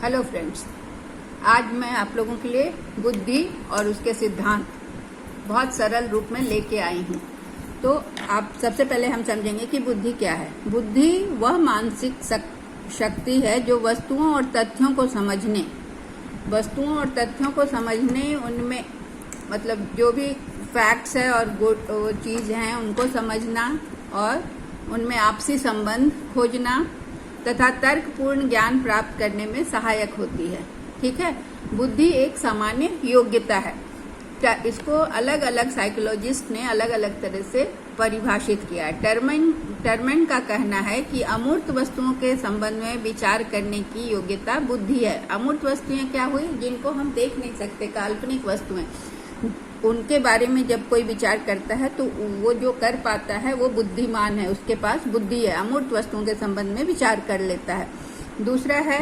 Hello friends, आज मैं आप लोगों के लिए बुद्धि और उसके सिद्धांत बहुत सरल रूप में लेके आई हूँ। तो आप सबसे पहले हम समझेंगे कि बुद्धि क्या है। बुद्धि वह मानसिक शक्ति है जो वस्तुओं और तथ्यों को समझने उनमें मतलब जो भी फैक्ट्स है और वो चीज़ हैं उनको समझना और उनमें आपसी संबंध खोजना तथा तर्कपूर्ण ज्ञान प्राप्त करने में सहायक होती है। ठीक है, बुद्धि एक सामान्य योग्यता है। इसको अलग अलग साइकोलॉजिस्ट ने अलग अलग तरह से परिभाषित किया है। टर्मेन का कहना है कि अमूर्त वस्तुओं के संबंध में विचार करने की योग्यता बुद्धि है। अमूर्त वस्तुएं क्या हुई? जिनको हम देख नहीं सकते, काल्पनिक वस्तुएं, उनके बारे में जब कोई विचार करता है तो वो जो कर पाता है वो बुद्धिमान है, उसके पास बुद्धि है, अमूर्त वस्तुओं के संबंध में विचार कर लेता है। दूसरा है,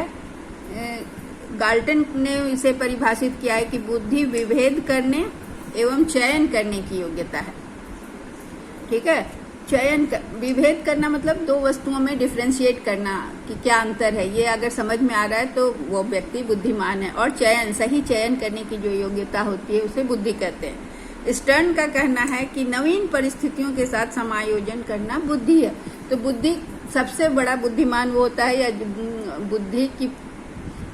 गाल्टन ने इसे परिभाषित किया है कि बुद्धि विभेद करने एवं चयन करने की योग्यता है। ठीक है, विभेद करना मतलब दो वस्तुओं में डिफ्रेंशिएट करना कि क्या अंतर है, ये अगर समझ में आ रहा है तो वो व्यक्ति बुद्धिमान है। और सही चयन करने की जो योग्यता होती है उसे बुद्धि कहते हैं। स्टर्न का कहना है कि नवीन परिस्थितियों के साथ समायोजन करना बुद्धि है। तो बुद्धि सबसे बड़ा बुद्धिमान वो होता है, या बुद्धि की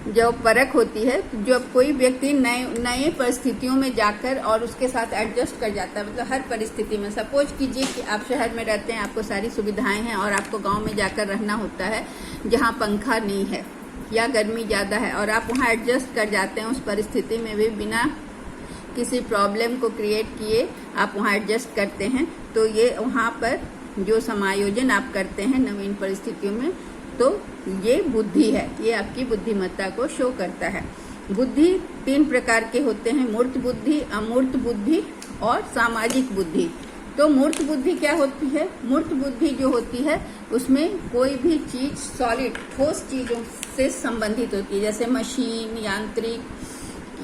जो परख होती है, जब कोई व्यक्ति नए परिस्थितियों में जाकर और उसके साथ एडजस्ट कर जाता है। मतलब हर परिस्थिति में, सपोज कीजिए कि आप शहर में रहते हैं, आपको सारी सुविधाएं हैं और आपको गांव में जाकर रहना होता है जहां पंखा नहीं है या गर्मी ज़्यादा है, और आप वहां एडजस्ट कर जाते हैं। उस परिस्थिति में भी बिना किसी प्रॉब्लम को क्रिएट किए आप वहाँ एडजस्ट करते हैं। तो ये वहाँ पर जो समायोजन आप करते हैं नवीन परिस्थितियों में, तो ये बुद्धि है, ये आपकी बुद्धिमत्ता को शो करता है। बुद्धि 3 प्रकार के होते हैं: मूर्त बुद्धि, अमूर्त बुद्धि और सामाजिक बुद्धि। तो मूर्त बुद्धि क्या होती है? मूर्त बुद्धि जो होती है उसमें कोई भी चीज सॉलिड, ठोस चीजों से संबंधित होती है, जैसे मशीन, यांत्रिक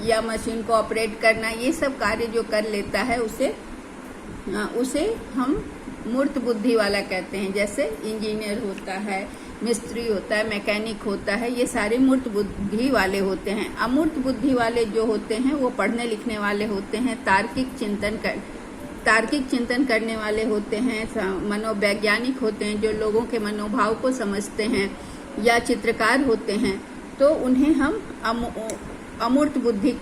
या मशीन को ऑपरेट करना, ये सब कार्य जो कर लेता है उसे हम मूर्त बुद्धि वाला कहते हैं। जैसे इंजीनियर होता है, मिस्त्री होता है, मैकेनिक होता है, ये सारे मूर्त बुद्धि वाले होते हैं। अमूर्त बुद्धि वाले जो होते हैं वो पढ़ने लिखने वाले होते हैं, तार्किक चिंतन करने वाले होते हैं, मनोवैज्ञानिक होते हैं जो लोगों के मनोभाव को समझते हैं, या चित्रकार होते हैं। तो उन्हें हम अमूर्त बुद्धि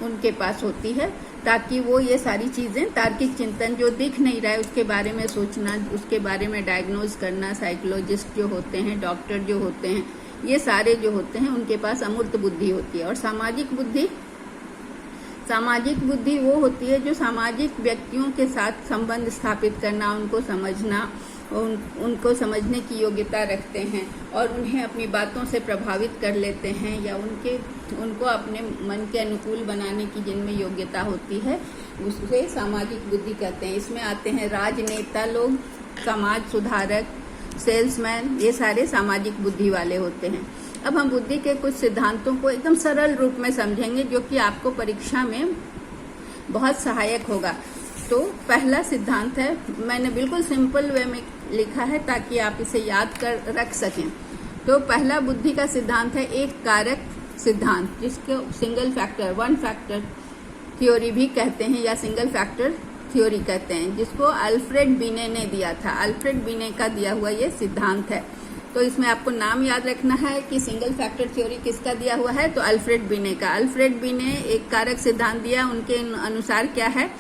उनके पास होती है, ताकि वो ये सारी चीजें, तार्किक चिंतन जो दिख नहीं रहा है उसके बारे में सोचना, उसके बारे में डायग्नोज करना, साइकोलॉजिस्ट जो होते हैं, डॉक्टर जो होते हैं, ये सारे जो होते हैं उनके पास अमूर्त बुद्धि होती है। और सामाजिक बुद्धि वो होती है जो सामाजिक व्यक्तियों के साथ संबंध स्थापित करना, उनको समझना, उनको समझने की योग्यता रखते हैं और उन्हें अपनी बातों से प्रभावित कर लेते हैं, या उनको अपने मन के अनुकूल बनाने की जिनमें योग्यता होती है, उसे सामाजिक बुद्धि कहते हैं। इसमें आते हैं राजनेता लोग, समाज सुधारक, सेल्समैन, ये सारे सामाजिक बुद्धि वाले होते हैं। अब हम बुद्धि के कुछ सिद्धांतों को एकदम सरल रूप में समझेंगे जो कि आपको परीक्षा में बहुत सहायक होगा। तो पहला सिद्धांत है, मैंने बिल्कुल सिंपल वे में लिखा है ताकि आप इसे याद कर रख सकें। तो पहला बुद्धि का सिद्धांत है एक कारक सिद्धांत, जिसको सिंगल फैक्टर, 1 फैक्टर थ्योरी भी कहते हैं या सिंगल फैक्टर थ्योरी कहते हैं, जिसको अल्फ्रेड बिने ने दिया था। अल्फ्रेड बिने का दिया हुआ ये सिद्धांत है। तो इसमें आपको नाम याद रखना है कि सिंगल फैक्टर थ्योरी किसका दिया हुआ है, तो अल्फ्रेड बिने का। अल्फ्रेड बिने एक कारक सिद्धांत दिया, उनके अनुसार क्या है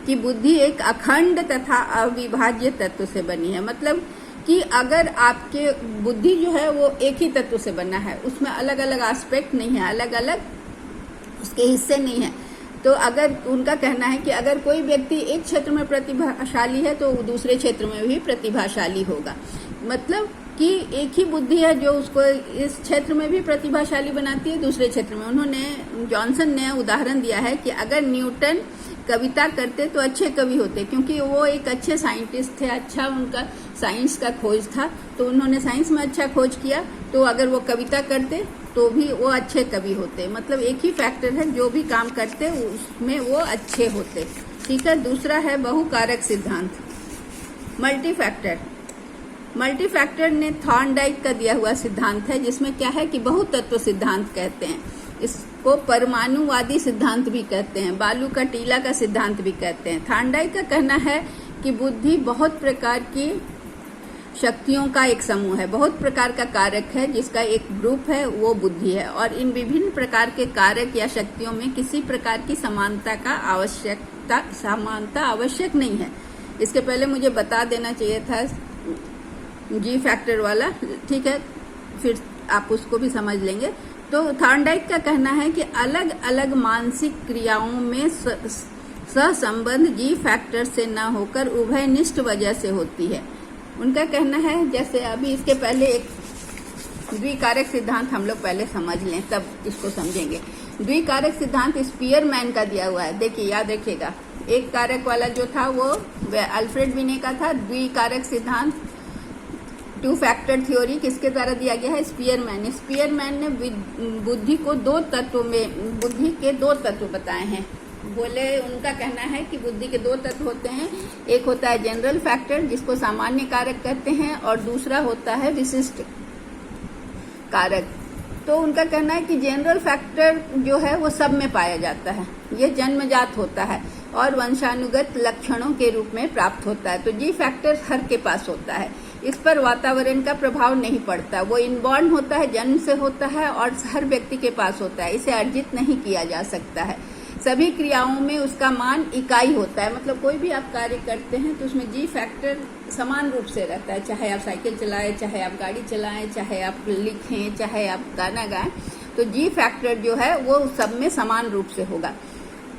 कि बुद्धि एक अखंड तथा अविभाज्य तत्व से बनी है। मतलब कि अगर आपके बुद्धि जो है वो एक ही तत्व से बना है, उसमें अलग अलग एस्पेक्ट नहीं है, अलग अलग उसके हिस्से नहीं है। तो अगर उनका कहना है कि अगर कोई व्यक्ति एक क्षेत्र में प्रतिभाशाली है तो दूसरे क्षेत्र में भी प्रतिभाशाली होगा। मतलब कि एक ही बुद्धि है जो उसको इस क्षेत्र में भी प्रतिभाशाली बनाती है, दूसरे क्षेत्र में। जॉनसन ने उदाहरण दिया है कि अगर न्यूटन कविता करते तो अच्छे कवि होते, क्योंकि वो एक अच्छे साइंटिस्ट थे, अच्छा उनका साइंस का खोज था, तो उन्होंने साइंस में अच्छा खोज किया। तो अगर वो कविता करते तो भी वो अच्छे कवि होते। मतलब एक ही फैक्टर है, जो भी काम करते उसमें वो अच्छे होते। ठीक है। दूसरा है बहुकारक सिद्धांत, मल्टी फैक्टर। मल्टी फैक्टर ने थॉर्नडाइक का दिया हुआ सिद्धांत है, जिसमें क्या है कि बहुतत्व सिद्धांत कहते हैं। इसको परमाणुवादी सिद्धांत भी कहते हैं, बालू का टीला का सिद्धांत भी कहते हैं। थॉर्नडाइक का कहना है कि बुद्धि बहुत प्रकार की शक्तियों का एक समूह है, बहुत प्रकार का कारक है, जिसका एक ग्रुप है, वो बुद्धि है। और इन विभिन्न प्रकार के कारक या शक्तियों में किसी प्रकार की समानता आवश्यक नहीं है। इसके पहले मुझे बता देना चाहिए था जी फैक्टर वाला, ठीक है, फिर आप उसको भी समझ लेंगे। तो थॉर्नडाइक का कहना है कि अलग अलग मानसिक क्रियाओं में सहसंबंध जी फैक्टर से न होकर उभयनिष्ठ वजह से होती है। उनका कहना है, जैसे अभी इसके पहले एक द्विकारक सिद्धांत हम लोग पहले समझ लें, तब इसको समझेंगे। द्विकारक सिद्धांत स्पीयरमैन का दिया हुआ है, देखिए याद रखिएगा। एक कारक वाला जो था वो अल्फ्रेड बिने का था। द्विकारक सिद्धांत, टू फैक्टर थ्योरी किसके द्वारा दिया गया है? स्पीयरमैन ने बुद्धि के दो तत्व बताए हैं। बोले, उनका कहना है कि बुद्धि के दो तत्व होते हैं, एक होता है जनरल फैक्टर जिसको सामान्य कारक कहते हैं, और दूसरा होता है विशिष्ट कारक। तो उनका कहना है कि जनरल फैक्टर जो है वो सब में पाया जाता है, ये जन्मजात होता है और वंशानुगत लक्षणों के रूप में प्राप्त होता है। तो जी फैक्टर हर के पास होता है, इस पर वातावरण का प्रभाव नहीं पड़ता, वो इनबॉर्न होता है, जन्म से होता है और हर व्यक्ति के पास होता है, इसे अर्जित नहीं किया जा सकता है। सभी क्रियाओं में उसका मान इकाई होता है, मतलब कोई भी आप कार्य करते हैं तो उसमें जी फैक्टर समान रूप से रहता है, चाहे आप साइकिल चलाएं, चाहे आप गाड़ी चलाएं, चाहे आप लिखें, चाहे आप गाना गाएं, तो जी फैक्टर जो है वो सब में समान रूप से होगा।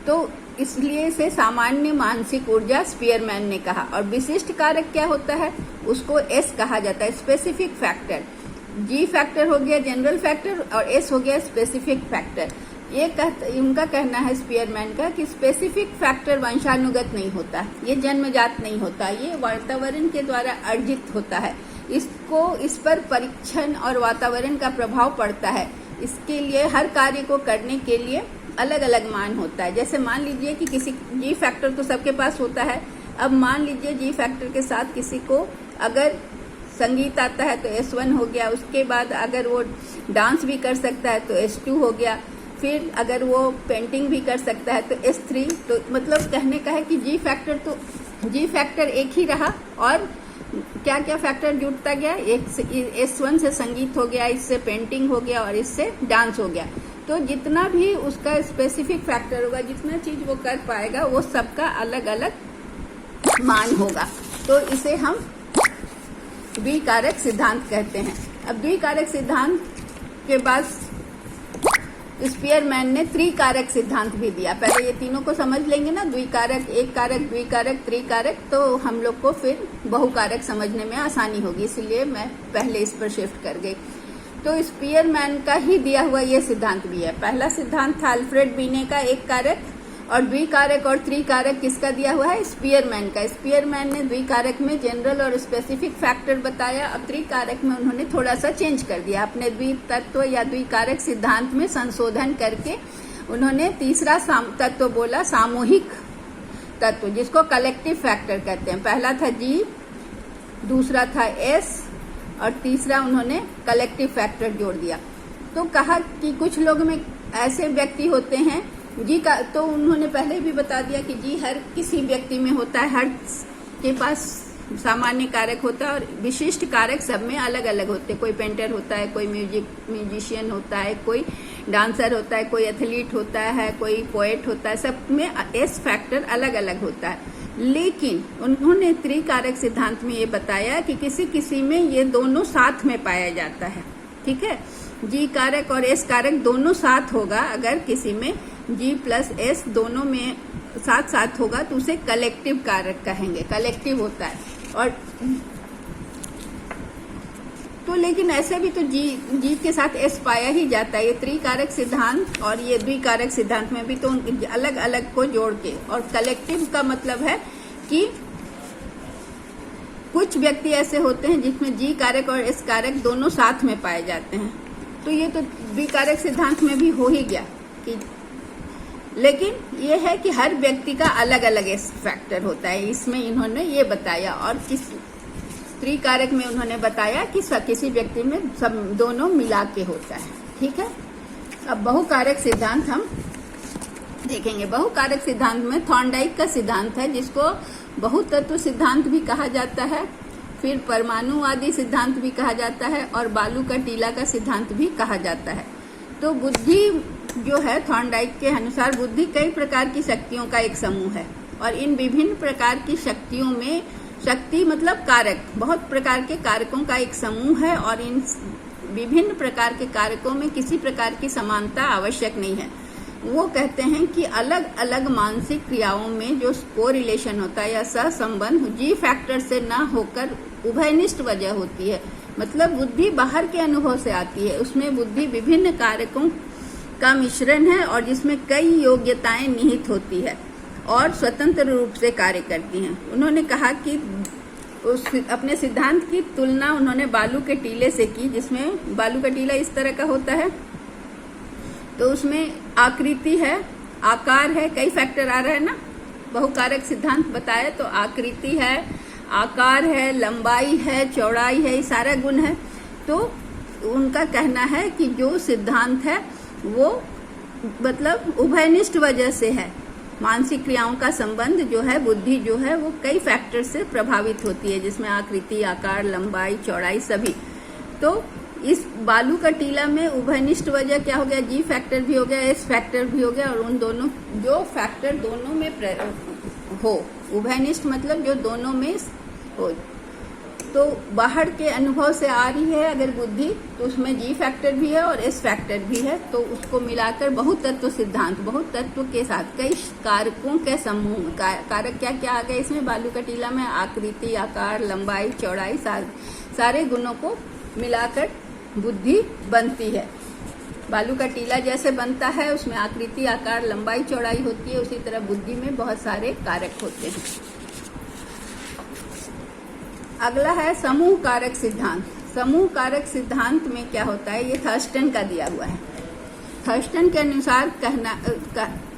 तो इसलिए इसे सामान्य मानसिक ऊर्जा स्पीयरमैन ने कहा। और विशिष्ट कारक क्या होता है? उसको एस कहा जाता है, स्पेसिफिक फैक्टर। जी फैक्टर हो गया जनरल फैक्टर और एस हो गया स्पेसिफिक फैक्टर। उनका कहना है स्पीयरमैन का कि स्पेसिफिक फैक्टर वंशानुगत नहीं होता, ये जन्मजात नहीं होता, ये वातावरण के द्वारा अर्जित होता है। इस पर परीक्षण और वातावरण का प्रभाव पड़ता है। इसके लिए हर कार्य को करने के लिए अलग अलग मान होता है। जैसे मान लीजिए कि किसी जी फैक्टर तो सबके पास होता है। अब मान लीजिए जी फैक्टर के साथ किसी को अगर संगीत आता है तो S1 हो गया, उसके बाद अगर वो डांस भी कर सकता है तो S2 हो गया, फिर अगर वो पेंटिंग भी कर सकता है तो S3। तो मतलब कहने का है कि जी फैक्टर एक ही रहा और क्या क्या फैक्टर जुड़ता गया, S1 से संगीत हो गया, इससे पेंटिंग हो गया और इससे डांस हो गया। तो जितना भी उसका स्पेसिफिक फैक्टर होगा, जितना चीज वो कर पाएगा, वो सबका अलग अलग मान होगा। तो इसे हम द्विकारक सिद्धांत कहते हैं। अब द्विकारक सिद्धांत के बाद स्पीयरमैन ने त्रिकारक सिद्धांत भी दिया। पहले ये तीनों को समझ लेंगे ना, द्विकारक, एक कारक, द्विकारक, त्रिकारक, तो हम लोग को फिर बहुकारक समझने में आसानी होगी, इसलिए मैं पहले इस पर शिफ्ट कर गई। तो स्पीयरमैन का ही दिया हुआ ये सिद्धांत भी है। पहला सिद्धांत था अल्फ्रेड बिने का, एक कारक, और द्विकारक और त्रिकारक किसका दिया हुआ है? स्पीयरमैन का। स्पीयरमैन ने द्विकारक में जनरल और स्पेसिफिक फैक्टर बताया, अब त्रिकारक में उन्होंने थोड़ा सा चेंज कर दिया, अपने द्वितत्व या द्विकारक सिद्धांत में संशोधन करके उन्होंने तीसरा तत्व बोला, सामूहिक तत्व, जिसको कलेक्टिव फैक्टर कहते हैं। पहला था जी, दूसरा था एस और तीसरा उन्होंने कलेक्टिव फैक्टर जोड़ दिया। तो कहा कि कुछ लोग में ऐसे व्यक्ति होते हैं जी का, तो उन्होंने पहले भी बता दिया कि जी हर किसी व्यक्ति में होता है, हर के पास सामान्य कारक होता है और विशिष्ट कारक सब में अलग अलग होते हैं। कोई पेंटर होता है, कोई म्यूजिशियन होता है, कोई डांसर होता है, कोई एथलीट होता है, कोई पोएट होता है, सब में एस फैक्टर अलग अलग होता है। लेकिन उन्होंने त्रिकारक सिद्धांत में ये बताया कि किसी किसी में ये दोनों साथ में पाया जाता है, ठीक है। जी कारक और एस कारक दोनों साथ होगा, अगर किसी में जी प्लस एस दोनों में साथ साथ होगा तो उसे कलेक्टिव कारक कहेंगे, कलेक्टिव होता है। और तो लेकिन ऐसे भी तो जी के साथ एस पाया ही जाता है। ये त्रिकारक सिद्धांत और ये द्विकारक सिद्धांत में भी तो अलग अलग को जोड़ के, और कलेक्टिव का मतलब है कि कुछ व्यक्ति ऐसे होते हैं जिसमें जी कारक और एस कारक दोनों साथ में पाए जाते हैं। तो ये तो द्विकारक सिद्धांत में भी हो ही गया कि, लेकिन ये है कि हर व्यक्ति का अलग अलग एस फैक्टर होता है, इसमें इन्होंने ये बताया। और स्त्री कारक में उन्होंने बताया कि किसी व्यक्ति में सब दोनों मिला के होता है। ठीक है, अब बहुकारक सिद्धांत हम देखेंगे। बहुकारक सिद्धांत में थॉर्नडाइक का सिद्धांत है, जिसको बहुतत्व सिद्धांत भी कहा जाता है, फिर परमाणुवादी सिद्धांत भी कहा जाता है, और बालू का टीला का सिद्धांत भी कहा जाता है। तो बुद्धि जो है, थॉर्नडाइक के अनुसार बुद्धि कई प्रकार की शक्तियों का एक समूह है, और इन विभिन्न प्रकार की शक्तियों में, शक्ति मतलब कारक, बहुत प्रकार के कारकों का एक समूह है, और इन विभिन्न प्रकार के कारकों में किसी प्रकार की समानता आवश्यक नहीं है। वो कहते हैं कि अलग अलग मानसिक क्रियाओं में जो कोरिलेशन होता है या सहसंबंध जी फैक्टर से न होकर उभयनिष्ठ वजह होती है। मतलब बुद्धि बाहर के अनुभव से आती है, उसमें बुद्धि विभिन्न कारकों का मिश्रण है, और जिसमें कई योग्यताएं निहित होती है और स्वतंत्र रूप से कार्य करती हैं। उन्होंने कहा कि अपने सिद्धांत की तुलना उन्होंने बालू के टीले से की, जिसमें बालू का टीला इस तरह का होता है, तो उसमें आकृति है, आकार है, कई फैक्टर आ रहा है ना, बहुकारक सिद्धांत बताया तो आकृति है, आकार है, लंबाई है, चौड़ाई है, ये सारा गुण है। तो उनका कहना है कि जो सिद्धांत है वो मतलब उभयनिष्ठ वजह से है। मानसिक क्रियाओं का संबंध जो है, बुद्धि जो है वो कई फैक्टर से प्रभावित होती है, जिसमें आकृति, आकार, लंबाई, चौड़ाई सभी। तो इस बालू का टीला में उभयनिष्ठ वजह क्या हो गया, जी फैक्टर भी हो गया, एस फैक्टर भी हो गया, और उन दोनों जो फैक्टर दोनों में हो, उभयनिष्ठ मतलब जो दोनों में हो। तो बाहर के अनुभव से आ रही है अगर बुद्धि, तो उसमें जी फैक्टर भी है और एस फैक्टर भी है, तो उसको मिलाकर बहुतत्व सिद्धांत, बहुतत्व के साथ कई कारकों के समूह, कारक क्या क्या आ गए इसमें, बालू का टीला में आकृति, आकार, लंबाई, चौड़ाई, सारे गुणों को मिलाकर बुद्धि बनती है। बालू का टीला जैसे बनता है, उसमें आकृति, आकार, लंबाई, चौड़ाई होती है, उसी तरह बुद्धि में बहुत सारे कारक होते हैं। अगला है समूह कारक सिद्धांत। समूह कारक सिद्धांत में क्या होता है, ये थर्स्टन का दिया हुआ है। थर्स्टन के अनुसार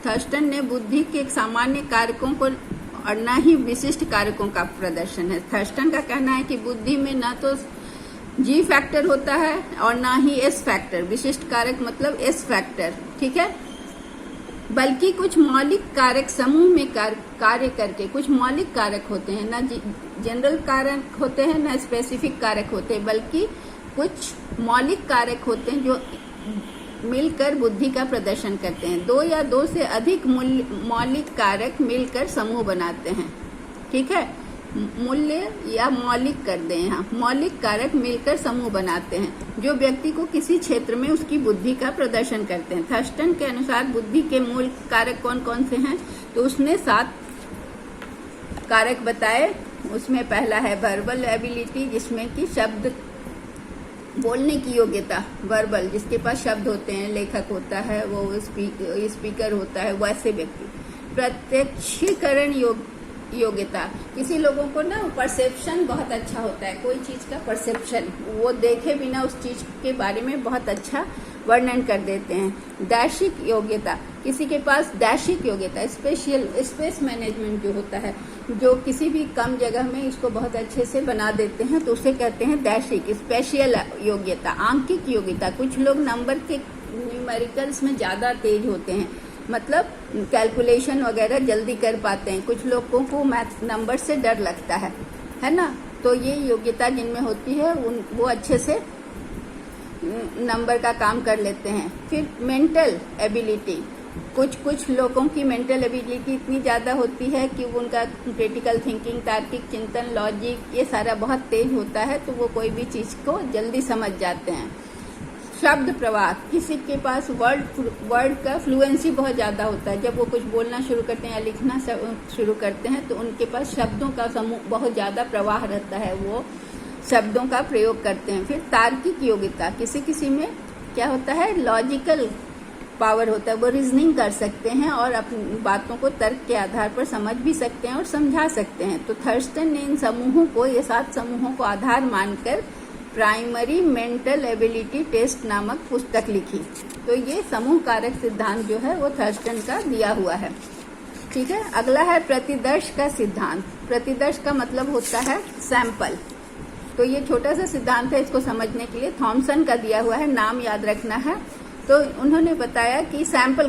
थर्स्टन ने बुद्धि के सामान्य कारकों को और न ही विशिष्ट कारकों का प्रदर्शन है। थर्स्टन का कहना है कि बुद्धि में न तो जी फैक्टर होता है और ना ही एस फैक्टर, विशिष्ट कारक मतलब एस फैक्टर, ठीक है, बल्कि कुछ मौलिक कारक समूह में कार्य करके कुछ मौलिक कारक होते हैं, ना जनरल कारक होते हैं, ना स्पेसिफिक कारक होते हैं, बल्कि कुछ मौलिक कारक होते हैं जो मिलकर बुद्धि का प्रदर्शन करते हैं। दो या दो से अधिक मौलिक कारक मिलकर समूह बनाते हैं। ठीक है, मूल्य या मौलिक कर दें, यहाँ मौलिक कारक मिलकर समूह बनाते हैं जो व्यक्ति को किसी क्षेत्र में उसकी बुद्धि का प्रदर्शन करते हैं। थर्स्टन के अनुसार बुद्धि के मूल कारक कौन कौन से हैं, तो उसने 7 कारक बताए। उसमें पहला है वर्बल एबिलिटी, जिसमें कि शब्द बोलने की योग्यता, वर्बल जिसके पास शब्द होते हैं, लेखक होता है, वो स्पीकर होता है, वैसे व्यक्ति। प्रत्यक्षीकरण योग्यता, किसी लोगों को ना परसेप्शन बहुत अच्छा होता है, कोई चीज का परसेप्शन, वो देखे बिना उस चीज के बारे में बहुत अच्छा वर्णन कर देते हैं। दैशिक योग्यता, किसी के पास दैशिक योग्यता, स्पेशल स्पेस मैनेजमेंट जो होता है, जो किसी भी कम जगह में इसको बहुत अच्छे से बना देते हैं, तो उसे कहते हैं दैशिक। स्पेशल योग्यता, आंकिक योग्यता, कुछ लोग नंबर के न्यूमेरिकल्स में ज्यादा तेज होते हैं, मतलब कैलकुलेशन वगैरह जल्दी कर पाते हैं। कुछ लोगों को मैथ नंबर से डर लगता है ना, तो ये योग्यता जिनमें होती है वो अच्छे से नंबर का काम कर लेते हैं। फिर मेंटल एबिलिटी, कुछ लोगों की मेंटल एबिलिटी इतनी ज़्यादा होती है कि उनका क्रिटिकल थिंकिंग, तार्किक चिंतन, लॉजिक, ये सारा बहुत तेज होता है, तो वो कोई भी चीज़ को जल्दी समझ जाते हैं। शब्द प्रवाह, किसी के पास वर्ड का फ्लुएंसी बहुत ज़्यादा होता है, जब वो कुछ बोलना शुरू करते हैं या लिखना शुरू करते हैं तो उनके पास शब्दों का समूह बहुत ज़्यादा प्रवाह रहता है, वो शब्दों का प्रयोग करते हैं। फिर तार्किक योग्यता, किसी में क्या होता है, लॉजिकल पावर होता है, वो रीजनिंग कर सकते हैं और अपनी बातों को तर्क के आधार पर समझ भी सकते हैं और समझा सकते हैं। तो थर्स्टन ने इन समूहों को, ये 7 समूहों को आधार मानकर प्राइमरी मेंटल एबिलिटी टेस्ट नामक पुस्तक लिखी। तो ये समूह कारक सिद्धांत जो है वो थर्स्टन का दिया हुआ है। ठीक है, अगला है प्रतिदर्श का सिद्धांत। प्रतिदर्श का मतलब होता है सैंपल। तो ये छोटा सा सिद्धांत है, इसको समझने के लिए थॉमसन का दिया हुआ है, नाम याद रखना है। तो उन्होंने बताया कि सैंपल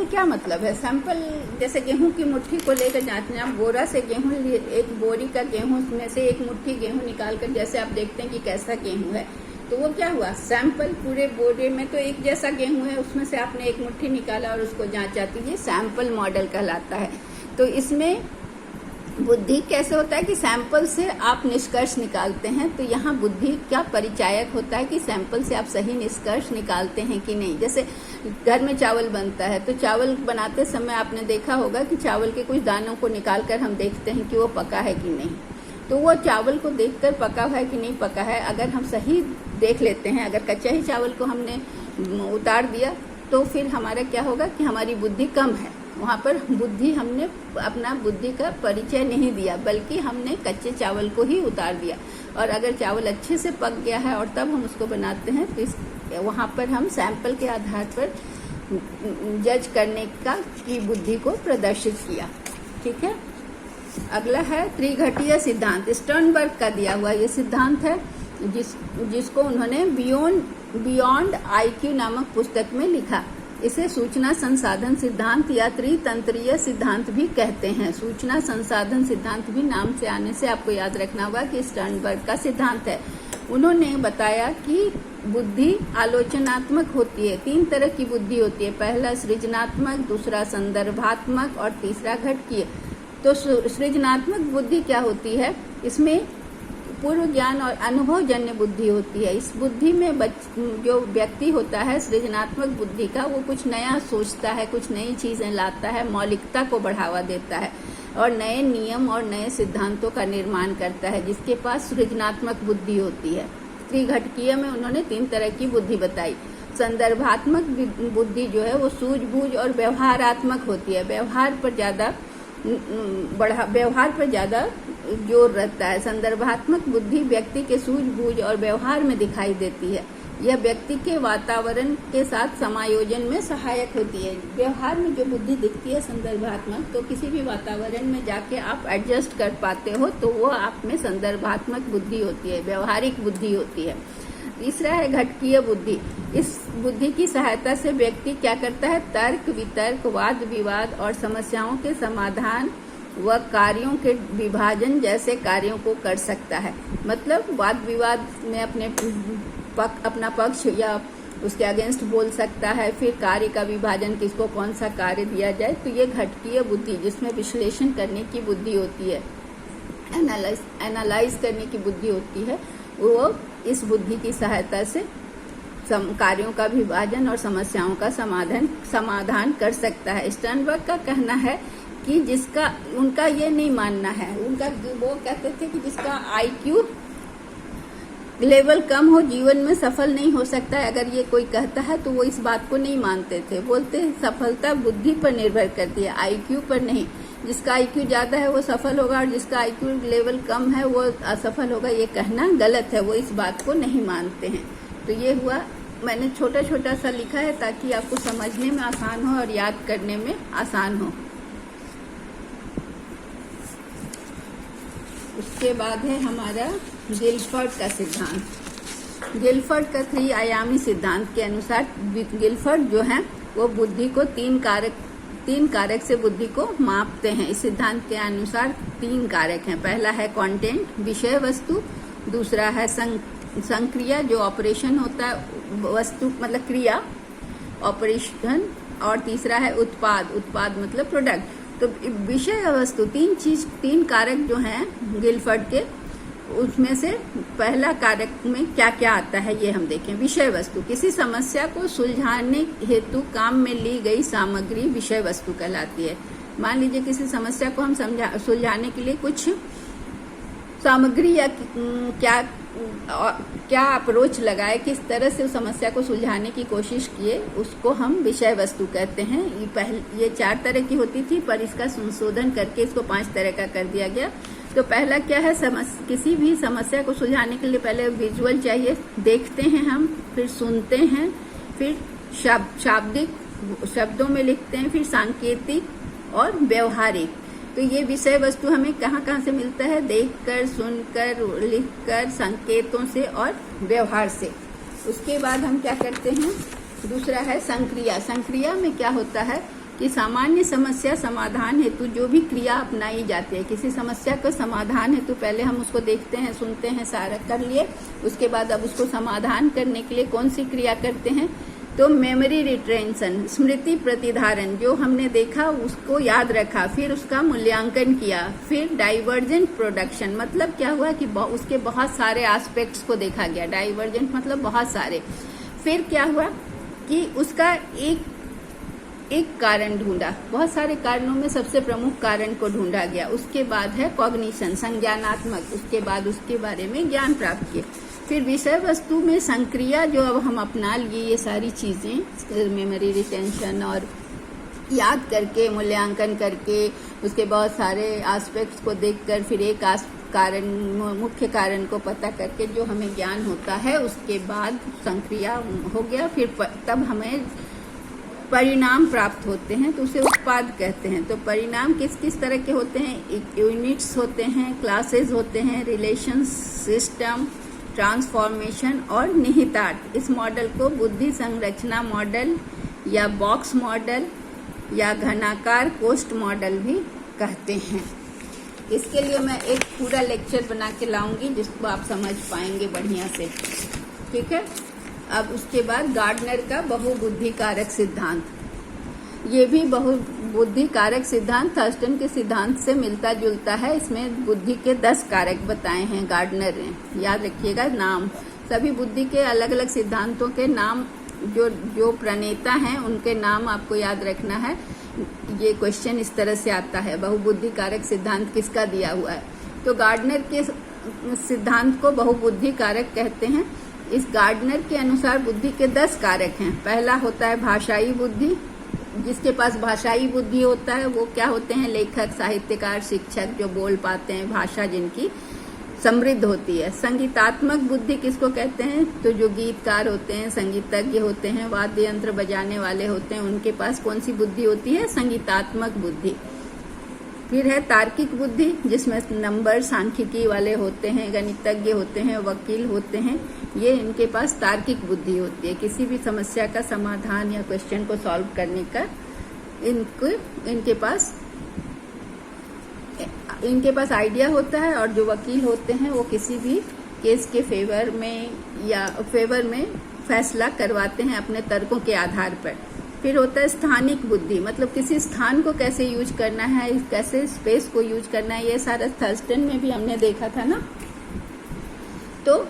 क्या मतलब है। सैंपल जैसे गेहूं की मुट्ठी को लेकर जांचना, बोरा से गेहूं, एक बोरी का गेहूं में से एक मुट्ठी गेहूं निकालकर जैसे आप देखते हैं कि कैसा गेहूं है, तो वो क्या हुआ, सैंपल। पूरे बोरे में तो एक जैसा गेहूं है, उसमें से आपने एक मुट्ठी निकाला और उसको जांचा, तो ये सैंपल मॉडल कहलाता है। तो इसमें बुद्धि कैसे होता है कि सैंपल से आप निष्कर्ष निकालते हैं। तो यहाँ बुद्धि क्या परिचायक होता है कि सैंपल से आप सही निष्कर्ष निकालते हैं कि नहीं। जैसे घर में चावल बनता है, तो चावल बनाते समय आपने देखा होगा कि चावल के कुछ दानों को निकालकर हम देखते हैं कि वो पका है कि नहीं। तो वो चावल को देखकर पका हुआ है कि नहीं पका है, अगर हम सही देख लेते हैं, अगर कच्चा ही चावल को हमने उतार दिया तो फिर हमारा क्या होगा कि हमारी बुद्धि कम है। वहाँ पर बुद्धि, हमने अपना बुद्धि का परिचय नहीं दिया, बल्कि हमने कच्चे चावल को ही उतार दिया। और अगर चावल अच्छे से पक गया है और तब हम उसको बनाते हैं, तो वहाँ पर हम सैंपल के आधार पर जज करने की बुद्धि को प्रदर्शित किया। ठीक है। अगला है त्रिघटीय सिद्धांत, स्टर्नबर्ग का दिया हुआ ये सिद्धांत है, जिसको उन्होंने बियॉन्ड IQ नामक पुस्तक में लिखा। इसे सूचना संसाधन सिद्धांत या त्रितंत्रीय सिद्धांत भी कहते हैं। सूचना संसाधन सिद्धांत भी नाम से आने से आपको याद रखना होगा कि स्टर्नबर्ग का सिद्धांत है। उन्होंने बताया कि बुद्धि आलोचनात्मक होती है। 3 तरह की बुद्धि होती है, पहला सृजनात्मक, दूसरा संदर्भात्मक और तीसरा घटकीय। तो सृजनात्मक बुद्धि क्या होती है, इसमें पूर्व ज्ञान और अनुभवजन्य बुद्धि होती है। इस बुद्धि में जो व्यक्ति होता है सृजनात्मक बुद्धि का, वो कुछ नया सोचता है, कुछ नई चीजें लाता है, मौलिकता को बढ़ावा देता है और नए नियम और नए सिद्धांतों का निर्माण करता है, जिसके पास सृजनात्मक बुद्धि होती है। त्रिघटकीय में उन्होंने 3 तरह की बुद्धि बताई। संदर्भात्मक बुद्धि जो है वो सूझबूझ और व्यवहारात्मक होती है। व्यवहार पर ज्यादा जोर रहता है। संदर्भात्मक बुद्धि व्यक्ति के सूझबूझ और व्यवहार में दिखाई देती है। यह व्यक्ति के वातावरण के साथ समायोजन में सहायक होती है। व्यवहार में जो बुद्धि दिखती है संदर्भात्मक, तो किसी भी वातावरण में जाके आप एडजस्ट कर पाते हो, तो वो आप में संदर्भात्मक बुद्धि होती है, व्यवहारिक बुद्धि होती है। तीसरा है घटकीय बुद्धि। इस बुद्धि की सहायता से व्यक्ति क्या करता है, तर्क वितर्क, वाद विवाद और समस्याओं के समाधान व कार्यों के विभाजन जैसे कार्यों को कर सकता है। मतलब वाद विवाद में अपना पक्ष या उसके अगेंस्ट बोल सकता है। फिर कार्य का विभाजन, किसको कौन सा कार्य दिया जाए। तो ये घटकीय बुद्धि, जिसमें विश्लेषण करने की बुद्धि होती है, एनालाइज करने की बुद्धि होती है, वो इस बुद्धि की सहायता से कार्यों का विभाजन और समस्याओं का समाधान कर सकता है। स्टर्नबर्ग का कहना है कि उनका ये नहीं मानना है, वो कहते थे कि जिसका IQ लेवल कम हो जीवन में सफल नहीं हो सकता है। अगर ये कोई कहता है तो वो इस बात को नहीं मानते थे। बोलते सफलता बुद्धि पर निर्भर करती है, IQ पर नहीं। जिसका IQ ज्यादा है वो सफल होगा और जिसका IQ लेवल कम है वो असफल होगा। ये कहना गलत है, वो इस बात को नहीं मानते हैं। तो ये हुआ, मैंने छोटा छोटा सा लिखा है ताकि आपको समझने में आसान हो और याद करने में आसान हो। उसके बाद है हमारा गिलफर्ड का सिद्धांत। गिलफर्ड का 3 आयामी सिद्धांत के अनुसार गिलफर्ड जो है वो बुद्धि को 3 कारक से बुद्धि को मापते हैं। इस सिद्धांत के अनुसार 3 कारक हैं। पहला है कंटेंट, विषय वस्तु, दूसरा है संक्रिया जो ऑपरेशन होता है, वस्तु मतलब क्रिया, ऑपरेशन, और तीसरा है उत्पाद मतलब प्रोडक्ट। तो विषय वस्तु 3 कारक जो हैं गिलफर्ड के, उसमें से पहला कारक में क्या क्या आता है ये हम देखें। विषय वस्तु, किसी समस्या को सुलझाने हेतु काम में ली गई सामग्री विषय वस्तु कहलाती है। मान लीजिए किसी समस्या को हम सुलझाने के लिए कुछ सामग्री या क्या अप्रोच लगाए, किस तरह से उस समस्या को सुलझाने की कोशिश किए, उसको हम विषय वस्तु कहते हैं। ये 4 तरह की होती थी, पर इसका संशोधन करके इसको 5 तरह का कर दिया गया। तो पहला क्या है, किसी भी समस्या को सुलझाने के लिए पहले विजुअल चाहिए, देखते हैं हम, फिर सुनते हैं, फिर शाब्दिक शब्दों में लिखते हैं, फिर सांकेतिक और व्यवहारिक। तो ये विषय वस्तु हमें कहाँ कहाँ से मिलता है? देखकर, सुनकर, लिखकर, संकेतों से और व्यवहार से। उसके बाद हम क्या करते हैं? दूसरा है संक्रिया। संक्रिया में क्या होता है कि सामान्य समस्या समाधान हेतु जो भी क्रिया अपनाई जाती है, किसी समस्या का समाधान हेतु पहले हम उसको देखते हैं, सुनते हैं, सारा कर लिए, उसके बाद अब उसको समाधान करने के लिए कौन सी क्रिया करते हैं? तो मेमोरी रिटेंशन, स्मृति प्रतिधारण, जो हमने देखा उसको याद रखा, फिर उसका मूल्यांकन किया, फिर डाइवर्जेंट प्रोडक्शन, मतलब क्या हुआ कि उसके बहुत सारे एस्पेक्ट्स को देखा गया। डाइवर्जेंट मतलब बहुत सारे। फिर क्या हुआ कि उसका एक कारण ढूंढा, बहुत सारे कारणों में सबसे प्रमुख कारण को ढूंढा गया। उसके बाद है कॉग्निशन, संज्ञानात्मक, उसके बाद उसके बारे में ज्ञान प्राप्त किए। फिर विषय वस्तु में संक्रिया जो अब हम अपना लिए, ये सारी चीजें मेमोरी रिटेंशन और याद करके, मूल्यांकन करके, उसके बहुत सारे एस्पेक्ट्स को देखकर, फिर एक कारण, मुख्य कारण को पता करके जो हमें ज्ञान होता है, उसके बाद संक्रिया हो गया। फिर तब हमें परिणाम प्राप्त होते हैं, तो उसे उत्पाद कहते हैं। तो परिणाम किस किस तरह के होते हैं? यूनिट्स होते हैं, क्लासेस होते हैं, रिलेशन, सिस्टम, ट्रांसफॉर्मेशन और निहितार्थ। इस मॉडल को बुद्धि संरचना मॉडल या बॉक्स मॉडल या घनाकार कोष्ठ मॉडल भी कहते हैं। इसके लिए मैं एक पूरा लेक्चर बना के लाऊंगी जिसको आप समझ पाएंगे बढ़िया से, ठीक है। अब उसके बाद गार्डनर का बहुबुद्धि कारक सिद्धांत, ये भी बहुबुद्धि कारक सिद्धांत थर्स्टन के सिद्धांत से मिलता जुलता है। इसमें बुद्धि के 10 कारक बताए हैं गार्डनर ने, याद रखिएगा नाम। सभी बुद्धि के अलग अलग सिद्धांतों के नाम, जो प्रणेता हैं उनके नाम आपको याद रखना है। ये क्वेश्चन इस तरह से आता है, बहुबुद्धि कारक सिद्धांत किसका दिया हुआ है? तो गार्डनर के सिद्धांत को बहुबुद्धि कारक कहते हैं। इस गार्डनर के अनुसार बुद्धि के 10 कारक हैं। पहला होता है भाषाई बुद्धि। जिसके पास भाषाई बुद्धि होता है वो क्या होते हैं? लेखक, साहित्यकार, शिक्षक, जो बोल पाते हैं, भाषा जिनकी समृद्ध होती है। संगीतात्मक बुद्धि किसको कहते हैं? तो जो गीतकार होते हैं, संगीतज्ञ होते हैं, वाद्य यंत्र बजाने वाले होते हैं, उनके पास कौन सी बुद्धि होती है? संगीतात्मक बुद्धि। फिर है तार्किक बुद्धि, जिसमें नंबर, सांख्यिकी वाले होते हैं, गणितज्ञ होते हैं, वकील होते हैं, ये इनके पास तार्किक बुद्धि होती है। किसी भी समस्या का समाधान या क्वेश्चन को सॉल्व करने का इनके पास आइडिया होता है। और जो वकील होते हैं वो किसी भी केस के फेवर में फैसला करवाते हैं अपने तर्कों के आधार पर। फिर होता है स्थानिक बुद्धि, मतलब किसी स्थान को कैसे यूज करना है, कैसे स्पेस को यूज करना है, ये सारा थर्स्टन में भी हमने देखा था ना। तो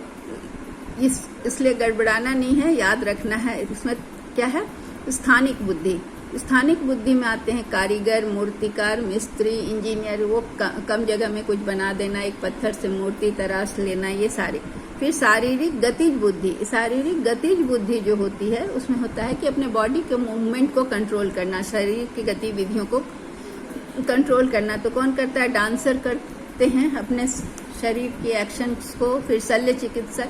इसलिए गड़बड़ाना नहीं है, याद रखना है। इसमें क्या है? स्थानिक बुद्धि। स्थानिक बुद्धि में आते हैं कारीगर, मूर्तिकार, मिस्त्री, इंजीनियर, वो कम जगह में कुछ बना देना, एक पत्थर से मूर्ति तराश लेना, ये सारे। फिर शारीरिक गतिज बुद्धि। शारीरिक गतिज बुद्धि जो होती है उसमें होता है कि अपने बॉडी के मूवमेंट को कंट्रोल करना, शरीर की गतिविधियों को कंट्रोल करना। तो कौन करता है? डांसर करते हैं अपने शरीर के एक्शंस को। फिर शल्य चिकित्सक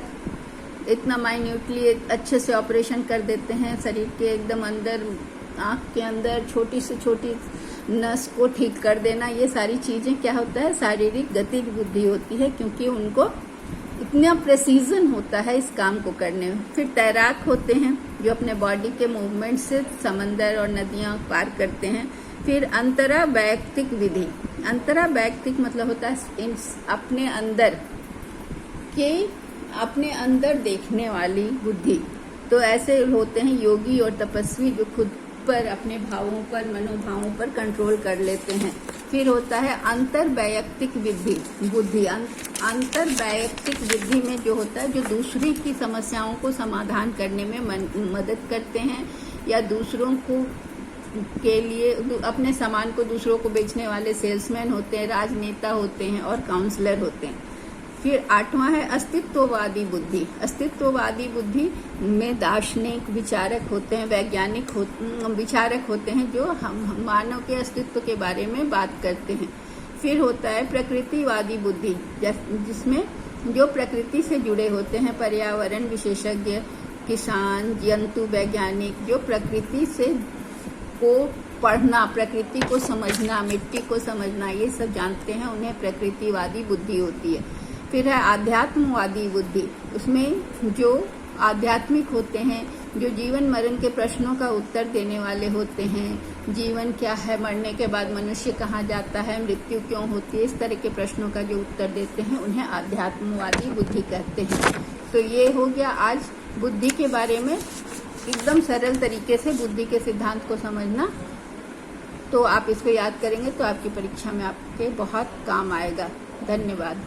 इतना माइन्यूटली अच्छे से ऑपरेशन कर देते हैं शरीर के एकदम अंदर, आँख के अंदर छोटी से छोटी नस को ठीक कर देना। ये सारी चीजें क्या होता है? शारीरिक गतिज बुद्धि होती है, क्योंकि उनको इतना प्रेसिजन होता है इस काम को करने में। फिर तैराक होते हैं जो अपने बॉडी के मूवमेंट से समंदर और नदियां पार करते हैं। फिर अंतरा वैयक्तिक विधि। अंतरा वैयक्तिक मतलब होता है अपने अंदर देखने वाली बुद्धि। तो ऐसे होते हैं योगी और तपस्वी जो खुद पर, अपने भावों पर, मनोभावों पर कंट्रोल कर लेते हैं। फिर होता है अंतर वैयक्तिक बुद्धि। अंतर वैयक्तिक बुद्धि में जो होता है, जो दूसरे की समस्याओं को समाधान करने में मदद करते हैं, या दूसरों को के लिए अपने सामान को दूसरों को बेचने वाले सेल्समैन होते हैं, राजनेता होते हैं और काउंसलर होते हैं। फिर 8वां है अस्तित्ववादी बुद्धि। अस्तित्ववादी बुद्धि में दार्शनिक विचारक होते हैं, वैज्ञानिक विचारक होते हैं, जो हम मानव के अस्तित्व के बारे में बात करते हैं। फिर होता है प्रकृतिवादी बुद्धि, जिसमें जो प्रकृति से जुड़े होते हैं, पर्यावरण विशेषज्ञ, किसान, जंतु वैज्ञानिक, जो प्रकृति से को पढ़ना, प्रकृति को समझना, मिट्टी को समझना, ये सब जानते हैं, उन्हें प्रकृतिवादी बुद्धि होती है। फिर है आध्यात्मवादी बुद्धि। उसमें जो आध्यात्मिक होते हैं, जो जीवन मरण के प्रश्नों का उत्तर देने वाले होते हैं, जीवन क्या है, मरने के बाद मनुष्य कहाँ जाता है, मृत्यु क्यों होती है, इस तरह के प्रश्नों का जो उत्तर देते हैं उन्हें आध्यात्मवादी बुद्धि कहते हैं। तो ये हो गया आज बुद्धि के बारे में, एकदम सरल तरीके से बुद्धि के सिद्धांत को समझना। तो आप इसको याद करेंगे तो आपकी परीक्षा में आपके बहुत काम आएगा। धन्यवाद।